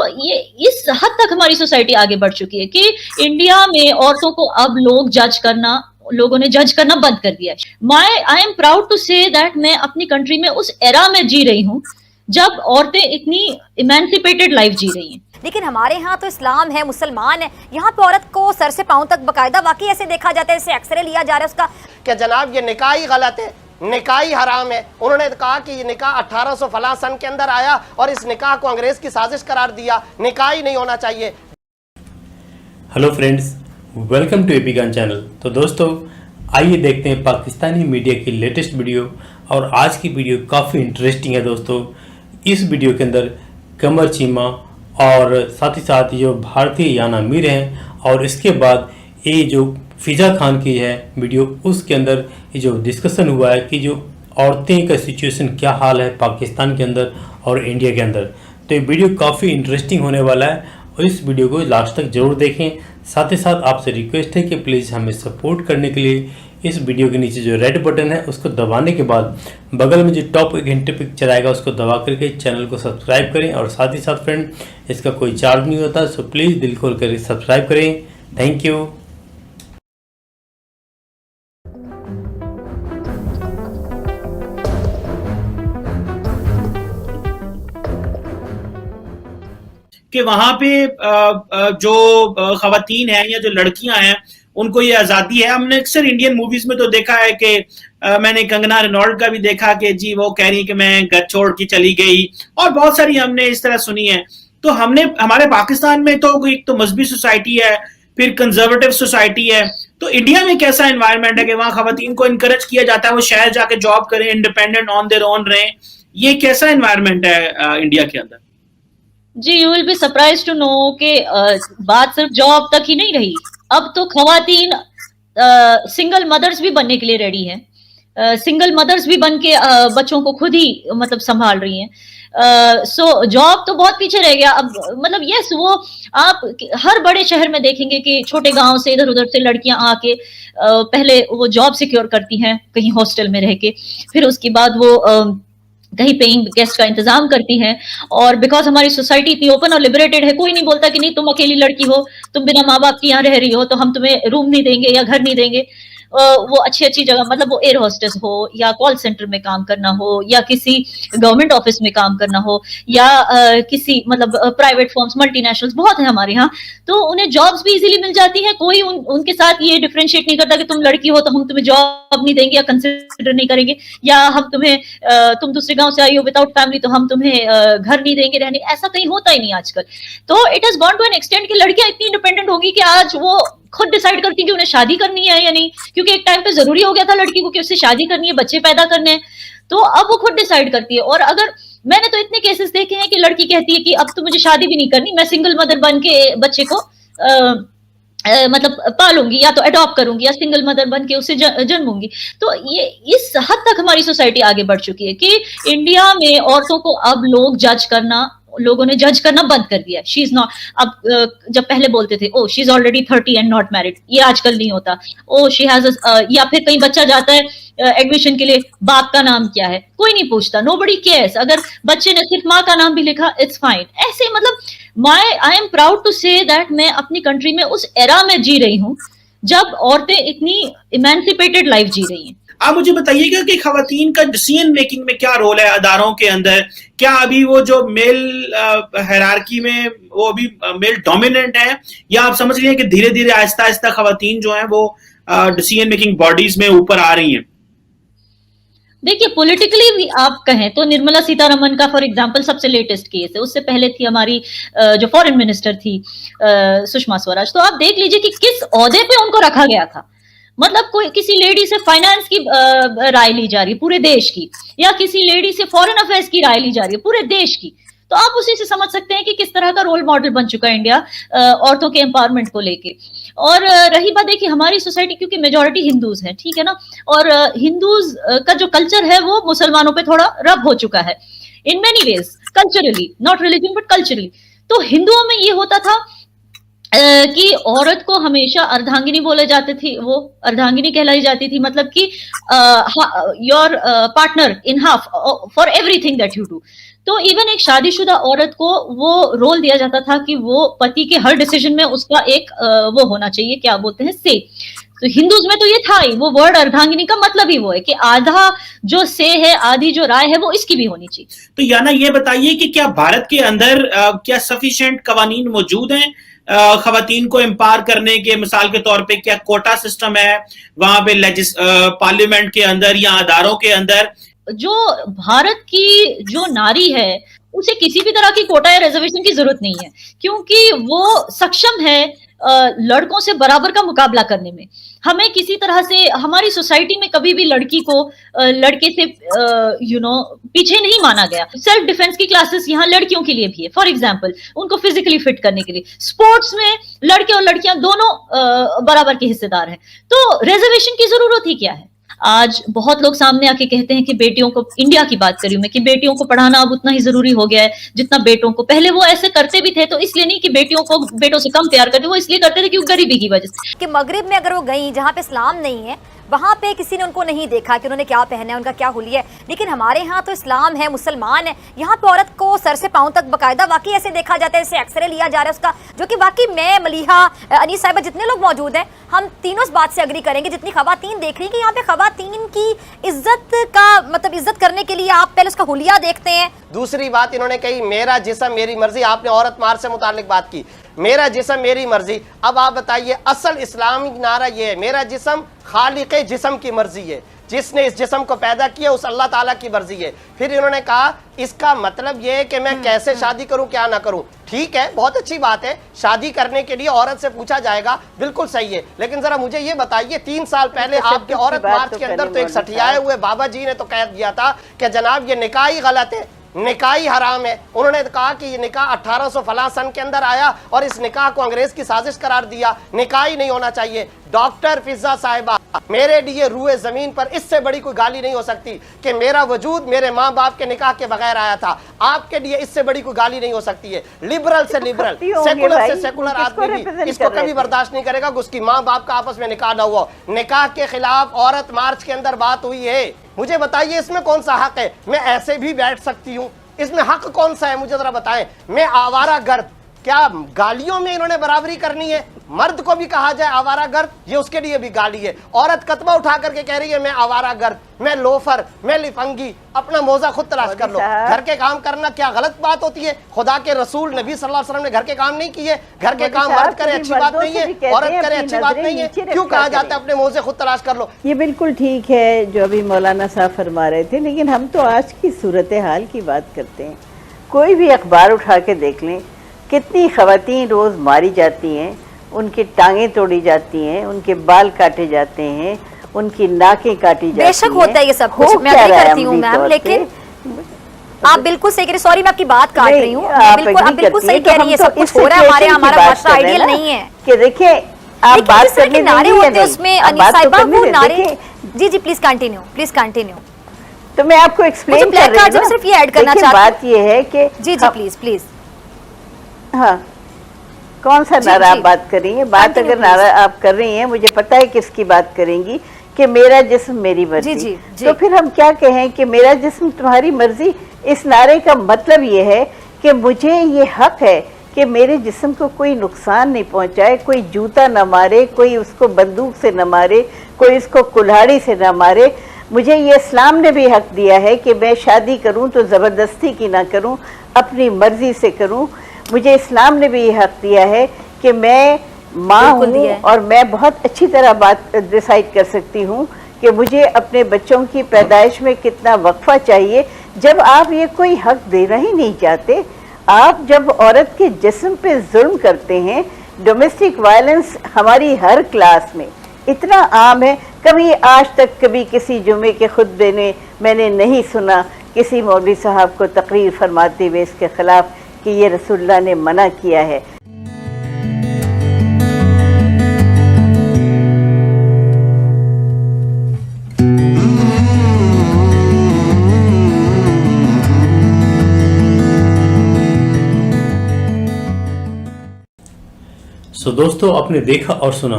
तो ये इस हद तक हमारी सोसाइटी आगे बढ़ चुकी है कि इंडिया में औरतों को अब लोगों ने जज करना बंद कर दिया है। I am proud to say that मैं अपनी कंट्री में उस एरा में जी रही हूँ जब औरतें इतनी इमेंसिपेटेड लाइफ जी रही हैं। लेकिन हमारे यहाँ तो इस्लाम है, मुसलमान है, यहाँ पे औरत को सर से पांव तक बकायदा वाकई ऐसे देखा जाता है, जैसे एक्सरे लिया जा रहा है उसका। क्या जनाब ये निकाह ही गलत है, निकाह ही हराम है। उन्होंने कहा कि ये निकाह 1800 फला सन के अंदर आया और इस निकाह को अंग्रेज की साजिश करार दिया, निकाह ही नहीं होना चाहिए। Hello friends, welcome to AP Gyan channel. तो दोस्तों आइए देखते हैं पाकिस्तानी मीडिया की लेटेस्ट वीडियो। और आज की वीडियो काफ़ी इंटरेस्टिंग है दोस्तों। इस वीडियो के अंदर कमर चीमा और साथ ही साथ जो भारतीय याना मीर हैं, और इसके बाद ये जो फिजा खान की है वीडियो, उसके अंदर ये जो डिस्कशन हुआ है कि जो औरतें का सिचुएशन क्या हाल है पाकिस्तान के अंदर और इंडिया के अंदर। तो ये वीडियो काफ़ी इंटरेस्टिंग होने वाला है और इस वीडियो को लास्ट तक जरूर देखें। साथ ही साथ आपसे रिक्वेस्ट है कि प्लीज़ हमें सपोर्ट करने के लिए इस वीडियो के नीचे जो रेड बटन है उसको दबाने के बाद बगल में जो टॉप एक घंटे पिक्चर आएगा उसको दबा करके चैनल को सब्सक्राइब करें। और साथ ही साथ फ्रेंड, इसका कोई चार्ज नहीं होता, सो प्लीज़ दिल खोल कर सब्सक्राइब करें। Thank you. कि वहां पे जो खवातीन हैं या जो लड़कियां हैं उनको ये आजादी है। हमने अक्सर इंडियन मूवीज में तो देखा है कि मैंने कंगना रनौल्ट का भी देखा कि जी वो कह रही कि मैं घर छोड़ के चली गई, और बहुत सारी हमने इस तरह सुनी है। तो हमने हमारे पाकिस्तान में तो एक तो मजहबी सोसाइटी है, फिर कंजर्वेटिव सोसाइटी है। तो इंडिया में कैसा एनवायरनमेंट है कि वहां खवातीन को इनकरेज किया जाता है वो शहर जाके जॉब करें, इंडिपेंडेंट ऑन देयर ओन रहें? ये कैसा एनवायरनमेंट है इंडिया के अंदर? जी, you will be surprise to know कि बात सिर्फ जॉब तक ही नहीं रही। अब तो खवातीन सिंगल मदर्स भी बनने के लिए रेडी हैं। सिंगल मदर्स भी बन के बच्चों को खुद ही मतलब संभाल रही हैं। सो जॉब तो बहुत पीछे रह गया अब। मतलब यस, वो आप हर बड़े शहर में देखेंगे कि छोटे गांव से इधर उधर से लड़कियां आके पहले वो जॉब सिक्योर करती हैं कहीं हॉस्टल में रह के, फिर उसके बाद वो कहीं पेइंग गेस्ट का इंतजाम करती हैं। और बिकॉज हमारी सोसाइटी इतनी ओपन और लिबरेटेड है, कोई नहीं बोलता कि नहीं तुम अकेली लड़की हो, तुम बिना माँ बाप के यहाँ रह रही हो तो हम तुम्हें रूम नहीं देंगे या घर नहीं देंगे। वो अच्छी अच्छी जगह, मतलब वो एयर होस्टेस हो या कॉल सेंटर में काम करना हो या किसी गवर्नमेंट ऑफिस में काम करना हो या किसी मतलब प्राइवेट फर्म्स, मल्टीनेशनल्स बहुत है हमारे यहाँ, तो उन्हें जॉब्स भी इजीली मिल जाती है। कोई उनके साथ ये डिफरेंशिएट नहीं करता कि तुम लड़की हो तो हम तुम्हें जॉब नहीं देंगे या कंसिडर नहीं करेंगे, या हम तुम दूसरे गांव से आई हो विदाउट फैमिली तो हम तुम्हें घर नहीं देंगे रहने। ऐसा कहीं होता ही नहीं आजकल। तो it has gone to an extent कि लड़कियां इतनी इंडिपेंडेंट होगी कि आज वो खुद डिसाइड करती है कि उन्हें शादी करनी है या नहीं, क्योंकि एक टाइम पे जरूरी हो गया था लड़की को कि उससे शादी करनी है, बच्चे पैदा करने हैं। तो अब वो खुद डिसाइड करती है। और अगर मैंने तो इतने केसेस देखे हैं कि लड़की कहती है कि अब तो मुझे शादी भी नहीं करनी, मैं सिंगल मदर बन के बच्चे को मतलब पालूंगी या तो अडॉप्ट करूंगी या सिंगल मदर बन के उसे जन्मूंगी। तो ये इस हद तक हमारी सोसाइटी आगे बढ़ चुकी है कि इंडिया में औरतों को अब लोगों ने जज करना बंद कर दिया। शी इज नॉट, अब जब पहले बोलते थे oh she is already 30 and not married, ये आजकल नहीं होता। ओ शी हैज, या फिर कहीं बच्चा जाता है एडमिशन के लिए, बाप का नाम क्या है कोई नहीं पूछता, नोबडी केयर्स। अगर बच्चे ने सिर्फ माँ का नाम भी लिखा इट्स फाइन। ऐसे मतलब I am proud to say that मैं अपनी कंट्री में उस एरा में जी रही हूँ जब औरतें इतनी इमेंसिपेटेड लाइफ जी रही हैं। आप मुझे बताइएगा कि खवातीन का डिसीजन मेकिंग में क्या रोल है अदारों के अंदर? क्या अभी वो जो मेल हायरार्की में वो अभी मेल डोमिनेंट है, या आप समझ रही हैं कि धीरे धीरे आहिस्ता आहिस्ता खवातीन जो है वो डिसीजन मेकिंग बॉडीज में ऊपर आ रही हैं? देखिए, पॉलिटिकली भी आप कहें तो निर्मला सीतारमन का फॉर एग्जांपल सबसे लेटेस्ट केस है। उससे पहले थी हमारी जो फॉरेन मिनिस्टर थी सुषमा स्वराज। तो आप देख लीजिए कि किस ओहदे पे उनको रखा गया था। मतलब कोई किसी लेडी से फाइनेंस की राय ली जा रही है पूरे देश की, या किसी लेडी से फॉरेन अफेयर्स की राय ली जा रही है पूरे देश की। तो आप उसी से समझ सकते हैं कि किस तरह का रोल मॉडल बन चुका है इंडिया औरतों के एम्पावरमेंट को लेके। और रही बात देखिए हमारी सोसाइटी, क्योंकि मेजोरिटी हिंदूज है, ठीक है ना, और हिंदूज का जो कल्चर है वो मुसलमानों पे थोड़ा रब हो चुका है in many ways, culturally, not religion but culturally. तो हिंदुओं में ये होता था कि औरत को हमेशा अर्धांगिनी बोले जाते थे, वो अर्धांगिनी कहलाई जाती थी। मतलब कि your partner in half for everything that you do. तो इवन एक शादीशुदा औरत को वो रोल दिया जाता था कि वो पति के हर डिसीजन में उसका एक वो होना चाहिए, क्या बोलते हैं, से। तो हिंदूज में तो ये था ही, वो वर्ड अर्धांगिनी का मतलब ही वो है कि आधा जो से है, आधी जो राय है, वो इसकी भी होनी चाहिए। तो याना ये बताइए कि क्या भारत के अंदर क्या सफिशिएंट कवानीन मौजूद हैं खवातीन को एम्पावर करने के? मिसाल के तौर पे क्या कोटा सिस्टम है वहां पे पार्लियामेंट के अंदर या अदारों के अंदर? जो भारत की जो नारी है उसे किसी भी तरह की कोटा या रिजर्वेशन की जरूरत नहीं है, क्योंकि वो सक्षम है लड़कों से बराबर का मुकाबला करने में। हमें किसी तरह से हमारी सोसाइटी में कभी भी लड़की को लड़के से पीछे नहीं माना गया। सेल्फ डिफेंस की क्लासेस यहाँ लड़कियों के लिए भी है, फॉर एग्जांपल उनको फिजिकली फिट करने के लिए। स्पोर्ट्स में लड़के और लड़कियां दोनों बराबर के हिस्सेदार हैं, तो रिजर्वेशन की जरूरत ही क्या है? आज बहुत लोग सामने आके कहते हैं कि बेटियों को, इंडिया की बात करी मैं, कि बेटियों को पढ़ाना अब उतना ही जरूरी हो गया है जितना बेटों को। पहले वो ऐसे करते भी थे, तो इसलिए नहीं कि बेटियों को बेटों से कम प्यार करते, वो इसलिए करते थे क्योंकि गरीबी की वजह से। कि मगरिब में अगर वो गई जहाँ पे इस्लाम नहीं है, वहाँ पे किसी ने उनको नहीं देखा कि उन्होंने क्या पहना है, उनका क्या हुलिया है। लेकिन हमारे यहाँ तो इस्लाम है, मुसलमान है, यहाँ पे औरत को सर से पाँव तक बाकायदा वाकई ऐसे देखा जाता है, ऐसे एक्सरे लिया जा रहा है उसका, जो कि वाकई मैं, मलिहा, अनीस साहिबा, जितने लोग मौजूद हैं, हम तीनों इस बात से अग्री करेंगे, जितनी खवातीन देख रही हैं कि यहाँ पे खवातीन की इज्जत का मतलब इज्जत करने के लिए आप पहले उसका हुलिया देखते हैं। दूसरी बात इन्होंने कही, मेरा जिस्म मेरी मर्जी। आपने औरत मार से मुतालिक बात की, मेरा जिस्म मेरी मर्जी। अब आप बताइए, असल इस्लामी नारा ये है, मेरा जिस्म खालिक़े जिस्म की मर्जी है, जिसने इस जिस्म को पैदा किया उस अल्लाह ताला की मर्जी है। फिर इन्होंने कहा इसका मतलब ये है कि मैं कैसे शादी करूं, क्या ना करूं। ठीक है, बहुत अच्छी बात है, शादी करने के लिए औरत से पूछा जाएगा, बिल्कुल सही है। लेकिन जरा मुझे ये बताइए, 3 साल पहले आपके औरत मार्च के अंदर तो एक सठियाए हुए बाबा जी ने तो कह दिया था कि जनाब ये निकाह ही गलत है, निकाह ही हराम है। उन्होंने कहा कि ये निकाह 1800 फला सन के अंदर आया और इस निकाह को अंग्रेज की साजिश करार दिया, निकाह ही नहीं होना चाहिए। डॉक्टर फिजा साहिबा, मेरे लिए रूए जमीन पर इससे बड़ी कोई गाली नहीं हो सकती कि मेरा वजूद मेरे माँ बाप के निकाह के बगैर आया था। आपके लिए इससे बड़ी कोई गाली नहीं हो सकती है। लिबरल से लिबरल, सेकुलर से सेकुलर आदमी भी इसको कभी बर्दाश्त नहीं करेगा कि उसकी माँ बाप का आपस में निकाह ना हुआ। निकाह के खिलाफ औरत मार्च के अंदर बात हुई है। मुझे बताइए इसमें कौन सा हक है? मैं ऐसे भी बैठ सकती हूँ, इसमें हक कौन सा है? मुझे जरा बताएं। मैं आवारा गर्द, क्या गालियों में इन्होंने बराबरी करनी है? मर्द को भी कहा जाए आवारा गर्द, ये उसके लिए भी गाली है। औरत कतबा उठा करके कह रही है मैं आवारा गर्द, मैं लोफर, मैं लिफंगी। अपना मौजा खुद तलाश कर लो। घर के काम करना क्या गलत बात होती है? खुदा के रसूल नबी सल्लल्लाहु अलैहि वसल्लम ने घर के काम नहीं किए? घर के काम मर्द करे अच्छी बात नहीं है, औरत करे अच्छी बात नहीं है? क्यों कहा जाता है अपने मौजे खुद तलाश कर लो? ये बिल्कुल ठीक है जो अभी मौलाना साहब फरमा रहे थे, लेकिन हम तो आज की सूरत हाल की बात करते हैं। कोई भी अखबार उठा के देख लें, कितनी खवातीन रोज़ मारी जाती हैं, उनकी टांगें तोड़ी जाती हैं, उनके बाल काटे जाते हैं, उनकी नाकें काटी जाती हैं। बेशक होता है ये सब कुछ, मैं अग्री करती हूँ मैम, लेकिन आप बिल्कुल सही कह रही, सॉरी मैं आपकी बात काट रही हूँ, आप बिल्कुल सही कह रही है, सब कुछ हो रहा है हमारे, हमारा माशरा आइडियल नहीं है कि देखिए आप बात करने नारे होते हैं उसमें अनीस साहिबा, वो नारे। जी जी प्लीज कंटिन्यू, प्लीज कंटिन्यू। तो मैं आपको एक्सप्लेन कर रही हूँ, सिर्फ ये ऐड करना चाहती हूँ। बात ये है कि जी जी प्लीज प्लीज, हाँ कौन सा नारा आप बात कर रही हैं? बात अगर नारा आप कर रही हैं, मुझे पता है किसकी बात करेंगी कि मेरा जिस्म मेरी मर्जी। जी, जी। तो फिर हम क्या कहें कि मेरा जिस्म तुम्हारी मर्जी? इस नारे का मतलब ये है कि मुझे ये हक है कि मेरे जिस्म को कोई नुकसान नहीं पहुंचाए, कोई जूता न मारे, कोई उसको बंदूक से न मारे, कोई उसको कुल्हाड़ी से न मारे। मुझे ये इस्लाम ने भी हक दिया है कि मैं शादी करूं तो ज़बरदस्ती की ना करूं, अपनी मर्जी से करूं। मुझे इस्लाम ने भी ये हक दिया है कि मैं माँ हूँ और मैं बहुत अच्छी तरह बात डिसाइड कर सकती हूँ कि मुझे अपने बच्चों की पैदाइश में कितना वक्फा चाहिए। जब आप ये कोई हक देना ही नहीं चाहते, आप जब औरत के जिस्म पे जुल्म करते हैं, डोमेस्टिक वायलेंस हमारी हर क्लास में इतना आम है। कभी आज तक कभी किसी जुमे के खुतबे में मैंने नहीं सुना किसी मौलवी साहब को तकरीर फरमाते हुए इसके खिलाफ कि ये रसूलुल्लाह ने मना किया है। दोस्तों आपने देखा और सुना,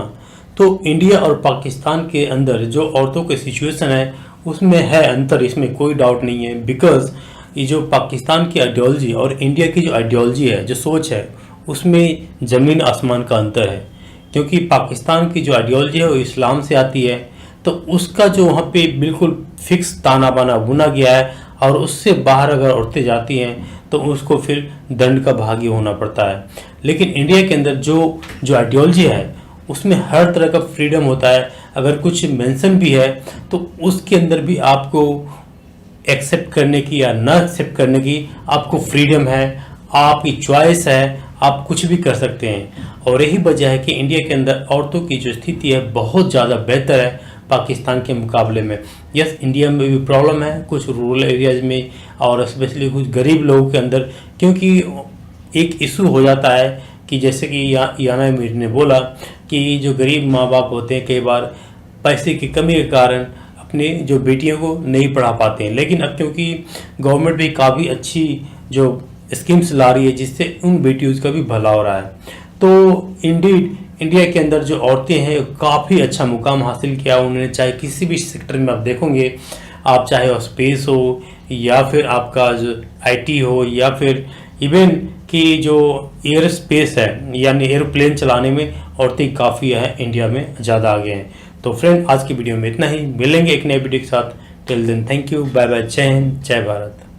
तो इंडिया और पाकिस्तान के अंदर जो औरतों की सिचुएशन है उसमें है अंतर, इसमें कोई डाउट नहीं है। बिकॉज ये जो पाकिस्तान की आइडियोलॉजी और इंडिया की जो आइडियोलॉजी है, जो सोच है, उसमें ज़मीन आसमान का अंतर है। क्योंकि पाकिस्तान की जो आइडियोलॉजी है वो इस्लाम से आती है, तो उसका जो वहाँ पे बिल्कुल फिक्स ताना बाना बुना गया है, और उससे बाहर अगर औरतें जाती हैं तो उसको फिर दंड का भागी होना पड़ता है। लेकिन इंडिया के अंदर जो आइडियोलॉजी है उसमें हर तरह का फ्रीडम होता है। अगर कुछ मेंशन भी है तो उसके अंदर भी आपको एक्सेप्ट करने की या ना एक्सेप्ट करने की आपको फ्रीडम है, आपकी चॉइस है, आप कुछ भी कर सकते हैं। और यही वजह है कि इंडिया के अंदर औरतों की जो स्थिति है बहुत ज़्यादा बेहतर है पाकिस्तान के मुकाबले में। यस, इंडिया में भी प्रॉब्लम है कुछ रूरल एरियाज में और स्पेशली कुछ गरीब लोगों के अंदर, क्योंकि एक इशू हो जाता है कि जैसे कि याना मीर ने बोला कि जो गरीब माँ बाप होते हैं कई बार पैसे की कमी के कारण अपने जो बेटियों को नहीं पढ़ा पाते हैं। लेकिन अब क्योंकि गवर्नमेंट भी काफ़ी अच्छी जो स्कीम्स ला रही है जिससे उन बेटियों का भी भला हो रहा है, तो इंडीड इंडिया के अंदर जो औरतें हैं काफ़ी अच्छा मुकाम हासिल किया उन्होंने। चाहे किसी भी सेक्टर में आप देखोगे, आप चाहे स्पेस हो या फिर आपका जो IT हो या फिर इवन कि जो एयर स्पेस है यानी एयरप्लेन चलाने में औरतें काफ़ी है इंडिया में ज़्यादा आगे हैं। तो फ्रेंड, आज की वीडियो में इतना ही। मिलेंगे एक नए वीडियो के साथ। Till then, thank you, bye bye, जय हिंद, जय भारत।